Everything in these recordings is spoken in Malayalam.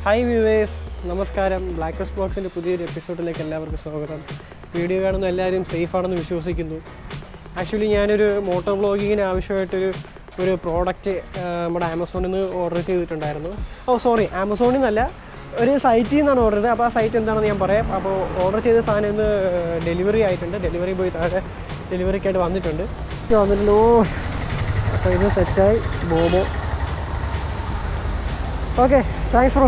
ഹായ് വ്യൂവേഴ്സ്, നമസ്കാരം. ബ്ലാക്ക് റോസ് ബ്ലോഗ്സിൻ്റെ പുതിയൊരു എപ്പിസോഡിലേക്ക് എല്ലാവർക്കും സ്വാഗതം. വീഡിയോ കാണുന്ന എല്ലാവരും സേഫാണെന്ന് വിശ്വസിക്കുന്നു. ആക്ച്വലി ഞാനൊരു മോട്ടോ വ്ളോഗിങ്ങിന് ആവശ്യമായിട്ടൊരു പ്രോഡക്റ്റ് നമ്മുടെ ആമസോണിൽ നിന്ന് ഓർഡർ ചെയ്തിട്ടുണ്ടായിരുന്നു. ആമസോണിൽ നിന്നല്ല, ഒരു സൈറ്റിൽ നിന്നാണ് ഓർഡർ ചെയ്തത്. അപ്പോൾ ആ സൈറ്റ് എന്താണെന്ന് ഞാൻ പറയാം. അപ്പോൾ ഓർഡർ ചെയ്ത സാധനം ഇന്ന് ഡെലിവറി ആയിട്ടുണ്ട്. ഡെലിവറി ബോയ് താഴെ ഡെലിവറിക്കായിട്ട് വന്നിട്ടുണ്ട്. അപ്പോൾ ഇത് സെറ്റായി. ബോബോ. Okay, thanks bro.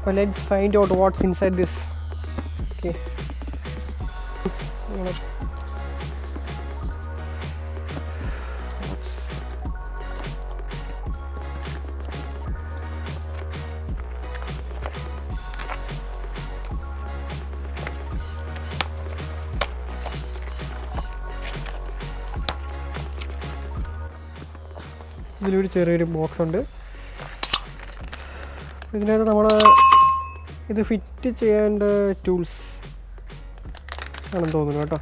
Well, let's find out what's inside this. Okay. ഇതിലൊരു ചെറിയൊരു ബോക്സ് ഉണ്ട്. ഇതിനകത്ത് നമ്മൾ ഇത് ഫിറ്റ് ചെയ്യേണ്ട ടൂൾസ് ആണെന്ന് തോന്നുന്നു കേട്ടോ.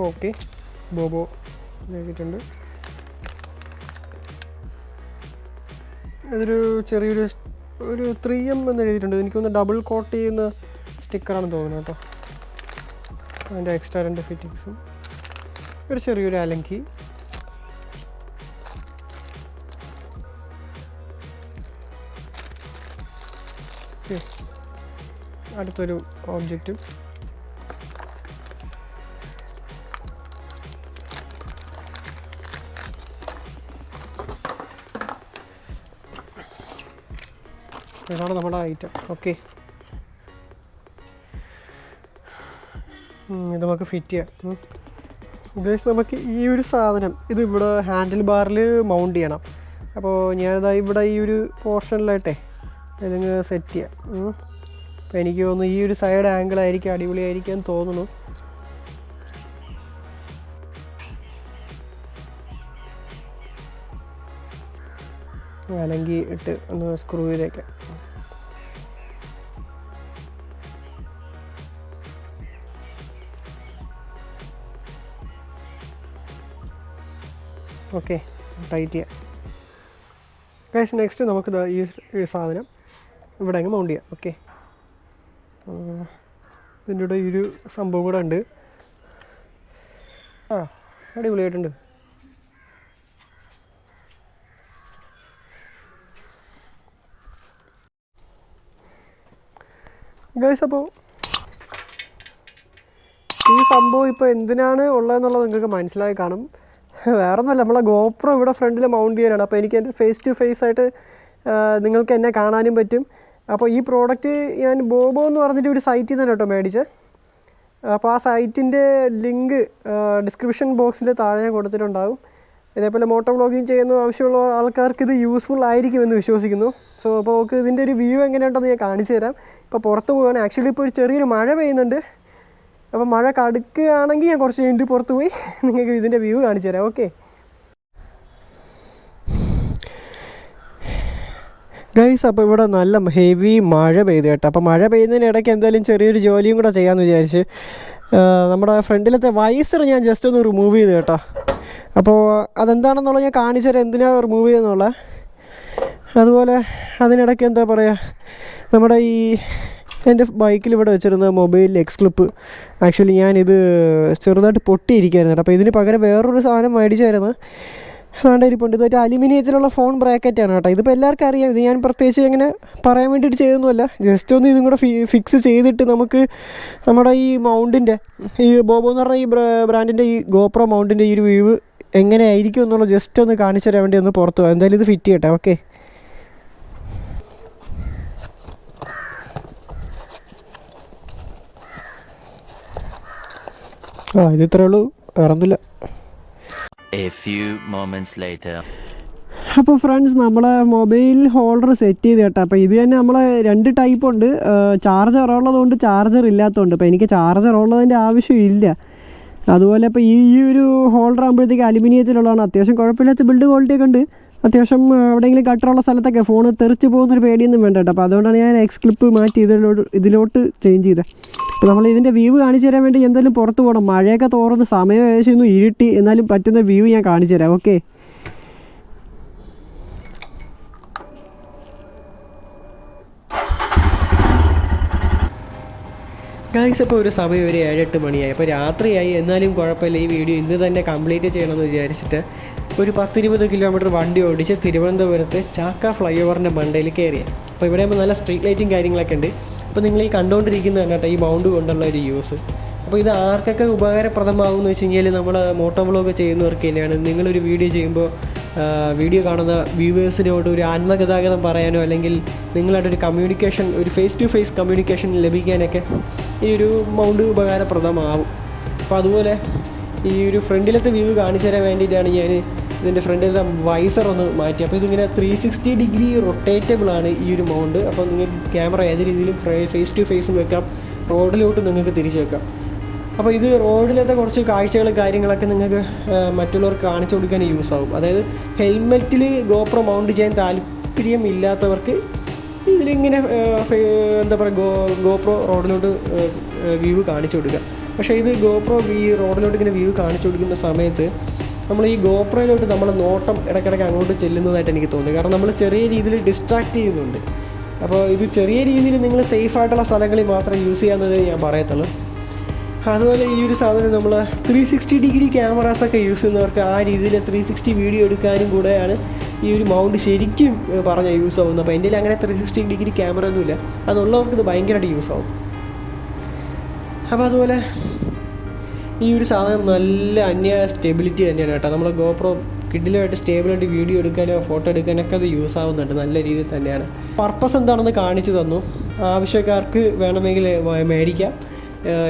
ഓക്കെ, ബോബോ എഴുതിയിട്ടുണ്ട്. ഇതൊരു ചെറിയൊരു 3M എന്ന് എഴുതിയിട്ടുണ്ട്. എനിക്കൊന്ന് ഡബിൾ കോട്ട് ചെയ്യുന്ന സ്റ്റിക്കറാണെന്ന് തോന്നുന്നു കേട്ടോ. അതിൻ്റെ എക്സ്ട്രാ 2 ഫിറ്റിങ്സും ഒരു ചെറിയൊരു അലങ്കി. അടുത്തൊരു ഓബ്ജക്റ്റ്. ഇതാണ് നമ്മുടെ ഐറ്റം. ഓക്കെ, ഇത് നമുക്ക് ഫിറ്റ് ചെയ്യാം. ഉദ്ദേശിച്ച് നമുക്ക് ഈ ഒരു സാധനം ഇത് ഇവിടെ ഹാൻഡിൽ ബാറിൽ മൗണ്ട് ചെയ്യണം. അപ്പോൾ ഞാനിതാ ഇവിടെ ഈ ഒരു പോർഷനിലായിട്ടേ ഇതിങ്ങ് സെറ്റ് ചെയ്യാം. അപ്പോൾ എനിക്ക് തോന്നുന്നു ഈ ഒരു സൈഡ് ആംഗിളായിരിക്കും അടിപൊളിയായിരിക്കാൻ തോന്നുന്നു. അല്ലെങ്കിൽ ഇട്ട് ഒന്ന് സ്ക്രൂ ചെയ്തേക്കാം. ഓക്കെ, ടൈറ്റ് ചെയ്യാം. ഗൈസ്, നെക്സ്റ്റ് നമുക്ക് ഈ സാധനം ഇവിടെ അങ്ങ് മൗണ്ട് ചെയ്യാം. ഓക്കെ, ഇതിൻ്റെ കൂടെ ഈ ഒരു സംഭവം കൂടെ ഉണ്ട്. അടിപൊളിയായിട്ടുണ്ട്. ഗൈസ്, അപ്പോൾ ഈ സംഭവം ഇപ്പോൾ എന്തിനാണ് ഉള്ളതെന്നുള്ളത് നിങ്ങൾക്ക് മനസ്സിലായി കാണും. വേറെ ഒന്നുമല്ല, നമ്മളെ ഗോപ്രോ ഇവിടെ ഫ്രണ്ടിൽ മൗണ്ട് ചെയ്യാനാണ്. അപ്പോൾ എനിക്ക് എൻ്റെ ഫേസ് ടു ഫേസ് ആയിട്ട് നിങ്ങൾക്ക് എന്നെ കാണാനും പറ്റും. അപ്പോൾ ഈ പ്രോഡക്റ്റ് ഞാൻ ബോബോ എന്ന് പറഞ്ഞിട്ട് ഒരു സൈറ്റിൽ നിന്ന് കേട്ടോ മേടിച്ചത്. അപ്പോൾ ആ സൈറ്റിൻ്റെ ലിങ്ക് ഡിസ്ക്രിപ്ഷൻ ബോക്സിൽ താഴെ ഞാൻ കൊടുത്തിട്ടുണ്ടാകും. ഇതേപോലെ മോട്ടോ വ്ളോഗിങ് ചെയ്യുന്ന ആവശ്യമുള്ള ആൾക്കാർക്ക് ഇത് യൂസ്ഫുൾ ആയിരിക്കുമെന്ന് വിശ്വസിക്കുന്നു. സോ അപ്പോൾ നമുക്ക് ഇതിൻ്റെ ഒരു വ്യൂ എങ്ങനെയുണ്ടെന്ന് ഞാൻ കാണിച്ചു തരാം. ഇപ്പോൾ പുറത്ത് പോവുകയാണ്. ആക്ച്വലി ഇപ്പോൾ ഒരു ചെറിയൊരു മഴ പെയ്യുന്നുണ്ട്. അപ്പോൾ മഴ കടുക്കുകയാണെങ്കിൽ ഞാൻ കുറച്ച് കഴിഞ്ഞിട്ട് പുറത്ത് പോയി നിങ്ങൾക്ക് ഇതിൻ്റെ വ്യൂ കാണിച്ചു തരാം. ഓക്കെ ഗൈസ്, അപ്പോൾ ഇവിടെ നല്ല ഹെവി മഴ പെയ്തു കേട്ടോ. അപ്പോൾ മഴ പെയ്യുന്നതിനിടയ്ക്ക് എന്തായാലും ചെറിയൊരു ജോലിയും കൂടെ ചെയ്യാമെന്ന് വിചാരിച്ച് നമ്മുടെ ഫ്രണ്ടിലത്തെ വൈസർ ഞാൻ ജസ്റ്റ് ഒന്ന് റിമൂവ് ചെയ്തു കേട്ടോ. അപ്പോൾ അതെന്താണെന്നുള്ളത് ഞാൻ കാണിച്ചു തരാം, എന്തിനാണ് റിമൂവ് ചെയ്യുന്നുള്ളത്. അതുപോലെ അതിനിടയ്ക്ക് എന്താ പറയുക, നമ്മുടെ എൻ്റെ ബൈക്കിൽ ഇവിടെ വെച്ചിരുന്ന മൊബൈൽ എക്സ് ക്ലിപ്പ് ആക്ച്വലി ഞാനിത് ചെറുതായിട്ട് പൊട്ടിയിരിക്കുകയായിരുന്നു കേട്ടോ. അപ്പോൾ ഇതിന് പകരം വേറൊരു സാധനം മേടിച്ചായിരുന്നു. അതുകൊണ്ട് ഇരിപ്പുണ്ട്. ഇതൊരു അലുമിനിയത്തിലുള്ള ഫോൺ ബ്രാക്കറ്റാണ് കേട്ടോ. ഇതിപ്പോൾ എല്ലാവർക്കും അറിയാം. ഇത് ഞാൻ പ്രത്യേകിച്ച് ഇങ്ങനെ പറയാൻ വേണ്ടിയിട്ട് ചെയ്തൊന്നുമല്ല. ജസ്റ്റ് ഒന്ന് ഇതും കൂടെ ഫിക്സ് ചെയ്തിട്ട് നമുക്ക് നമ്മുടെ ഈ മൗണ്ടിൻ്റെ ഈ ബോബോ എന്ന് പറഞ്ഞ ഈ ബ്രാൻഡിൻ്റെ ഈ ഗോപ്രോ മൗണ്ടിൻ്റെ ഈ ഒരു വ്യൂ എങ്ങനെയായിരിക്കും എന്നുള്ളത് ജസ്റ്റ് ഒന്ന് കാണിച്ചു തരാൻ വേണ്ടി ഒന്ന് പുറത്ത് പോകാം. എന്തായാലും ഇത് ഫിറ്റ് ചെയ്യട്ടെ. ഓക്കെ, ഇത് ഇത്രേ ഉള്ളൂ, വേറൊന്നുമില്ല. A few moments later. അപ്പോൾ ഫ്രണ്ട്സ്, നമ്മളെ മൊബൈൽ ഹോൾഡർ സെറ്റ് ചെയ്ത് കേട്ടോ. അപ്പോൾ ഇത് തന്നെ നമ്മളെ 2 ടൈപ്പ് ഉണ്ട്. ചാർജർ ഉള്ളതുകൊണ്ട് ചാർജർ ഇല്ലാത്തതുകൊണ്ട്. അപ്പോൾ എനിക്ക് ചാർജർ ഉള്ളതിൻ്റെ ആവശ്യമില്ല. അതുപോലെ ഇപ്പോൾ ഈ ഒരു ഹോൾഡർ ആകുമ്പോഴത്തേക്ക് അലുമിനിയത്തിലുള്ളതാണ്. അത്യാവശ്യം കുഴപ്പമില്ലാത്ത ബിൽഡ് ക്വാളിറ്റിയൊക്കെ ഉണ്ട്. അത്യാവശ്യം എവിടെയെങ്കിലും കട്ടറുള്ള സ്ഥലത്തൊക്കെ ഫോൺ തെറിച്ച് പോകുന്നൊരു പേടിയൊന്നും വേണ്ട കേട്ടോ. അപ്പോൾ അതുകൊണ്ടാണ് ഞാൻ എക്സ് ക്ലിപ്പ് മാറ്റി ഇതിലോട്ട് ചേഞ്ച് ചെയ്തത്. അപ്പോൾ നമ്മൾ ഇതിൻ്റെ വ്യൂ കാണിച്ചു തരാൻ വേണ്ടി എന്തായാലും പുറത്ത് പോകണം. മഴയൊക്കെ തോറുന്ന സമയം ഏകദേശം ഒന്ന് ഇരുട്ടി, എന്നാലും പറ്റുന്ന വ്യൂ ഞാൻ കാണിച്ചു തരാം. ഓക്കെ, ഗൈസ് ഇപ്പോൾ ഒരു സമയം ഒരു 7-8 മണിയായി. അപ്പോൾ രാത്രിയായി, എന്നാലും കുഴപ്പമില്ല, ഈ വീഡിയോ ഇന്ന് തന്നെ കംപ്ലീറ്റ് ചെയ്യണമെന്ന് വിചാരിച്ചിട്ട് ഒരു 10-20 കിലോമീറ്റർ വണ്ടി ഓടിച്ച് തിരുവനന്തപുരത്ത് ചാക്ക ഫ്ലൈ ഓവറിൻ്റെ മണ്ടയിൽ കയറിയത്. അപ്പോൾ ഇവിടെ നല്ല സ്ട്രീറ്റ് ലൈറ്റും കാര്യങ്ങളൊക്കെ ഉണ്ട്. അപ്പോൾ നിങ്ങൾ ഈ കണ്ടുകൊണ്ടിരിക്കുന്നതാണ് കേട്ടോ ഈ മൗണ്ട് കൊണ്ടുള്ള ഒരു യൂസ്. അപ്പോൾ ഇത് ആർക്കൊക്കെ ഉപകാരപ്രദമാകുമെന്ന് വെച്ച് കഴിഞ്ഞാൽ നമ്മൾ മോട്ടോ വ്ളോഗ് ചെയ്യുന്നവർക്ക് തന്നെയാണ്. നിങ്ങളൊരു വീഡിയോ ചെയ്യുമ്പോൾ വീഡിയോ കാണുന്ന വ്യൂവേഴ്സിനോട് ഒരു ആത്മഗതാഗതം പറയാനോ അല്ലെങ്കിൽ നിങ്ങളായിട്ട് ഒരു കമ്മ്യൂണിക്കേഷൻ, ഒരു ഫേസ് ടു ഫേസ് കമ്മ്യൂണിക്കേഷൻ ലഭിക്കാനൊക്കെ ഈ ഒരു മൗണ്ട് ഉപകാരപ്രദമാവും. അപ്പോൾ അതുപോലെ ഈ ഒരു ഫ്രണ്ടിലത്തെ വ്യൂ കാണിച്ചു തരാൻ വേണ്ടിയിട്ടാണ് ഞാൻ ഇതിൻ്റെ ഫ്രണ്ടിലത്തെ വൈസർ ഒന്ന് മാറ്റി. അപ്പോൾ ഇതിങ്ങനെ 360 ഡിഗ്രി റൊട്ടേറ്റബിളാണ് ഈ ഒരു മൗണ്ട്. അപ്പോൾ നിങ്ങൾക്ക് ക്യാമറ ഏത് രീതിയിലും ഫേസ് ടു ഫേസും വെക്കാം, റോഡിലോട്ട് നിങ്ങൾക്ക് തിരിച്ചു വെക്കാം. അപ്പോൾ ഇത് റോഡിലത്തെ കുറച്ച് കാഴ്ചകൾ കാര്യങ്ങളൊക്കെ നിങ്ങൾക്ക് മറ്റുള്ളവർക്ക് കാണിച്ചു കൊടുക്കാൻ യൂസ് ആവും. അതായത് ഹെൽമെറ്റിൽ ഗോപ്രോ മൗണ്ട് ചെയ്യാൻ താല്പര്യം ഇല്ലാത്തവർക്ക് ഇതിലിങ്ങനെ എന്താ പറയുക ഗോപ്രോ റോഡിലോട്ട് വ്യൂ കാണിച്ചു കൊടുക്കുക. പക്ഷേ ഇത് ഗോപ്രോ റോഡിലോട്ട് ഇങ്ങനെ വ്യൂ കാണിച്ചു കൊടുക്കുന്ന സമയത്ത് നമ്മൾ ഈ ഗോപ്രോയിലോട്ട് നമ്മൾ നോട്ടം ഇടയ്ക്കിടയ്ക്ക് അങ്ങോട്ട് ചെല്ലുന്നതായിട്ട് എനിക്ക് തോന്നുന്നു. കാരണം നമ്മൾ ചെറിയ രീതിയിൽ ഡിസ്ട്രാക്ട് ചെയ്യുന്നുണ്ട്. അപ്പോൾ ഇത് ചെറിയ രീതിയിൽ നിങ്ങൾ സേഫായിട്ടുള്ള സ്ഥലങ്ങളിൽ മാത്രം യൂസ് ചെയ്യാമെന്നതേ ഞാൻ പറയത്തുള്ളൂ. അതുപോലെ ഈ ഒരു സാധനം നമ്മൾ 360 ഡിഗ്രി ക്യാമറാസൊക്കെ യൂസ് ചെയ്യുന്നവർക്ക് ആ രീതിയിൽ 360 വീഡിയോ എടുക്കാനും കൂടെയാണ് ഈ ഒരു മൗണ്ട് ശരിക്കും പറഞ്ഞാൽ യൂസ് ആവുന്നത്. അപ്പോൾ എൻ്റെ അങ്ങനെ 360 ഡിഗ്രി ക്യാമറ ഒന്നുമില്ല, അതുള്ളവർക്ക് ഇത് ഭയങ്കരമായിട്ട് യൂസ് ആവും. അപ്പോൾ അതുപോലെ ഈ ഒരു സാധനം നല്ല അന്യായ സ്റ്റെബിലിറ്റി തന്നെയാണ് കേട്ടോ. നമ്മൾ ഗോപ്രോ കിഡിലുമായിട്ട് സ്റ്റേബിളായിട്ട് വീഡിയോ എടുക്കാനോ ഫോട്ടോ എടുക്കാനൊക്കെ അത് യൂസ് ആവുന്നുണ്ട്, നല്ല രീതിയിൽ തന്നെയാണ്. പർപ്പസ് എന്താണെന്ന് കാണിച്ചു തന്നു, ആവശ്യക്കാർക്ക് വേണമെങ്കിൽ മേടിക്കാം.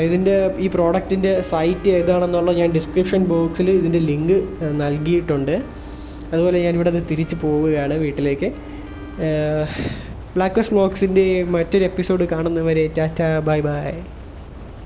ഇതിൻ്റെ ഈ പ്രോഡക്റ്റിൻ്റെ സൈറ്റ് ഏതാണെന്നുള്ള ഞാൻ ഡിസ്ക്രിപ്ഷൻ ബോക്സിൽ ഇതിൻ്റെ ലിങ്ക് നൽകിയിട്ടുണ്ട്. അതുപോലെ ഞാനിവിടെ അത് തിരിച്ച് പോവുകയാണ് വീട്ടിലേക്ക്. ബ്ലാക്ക് വ്ളോഗ്സിൻ്റെ മറ്റൊരു എപ്പിസോഡ് കാണുന്നവരെ ടാറ്റ ബൈ ബൈ.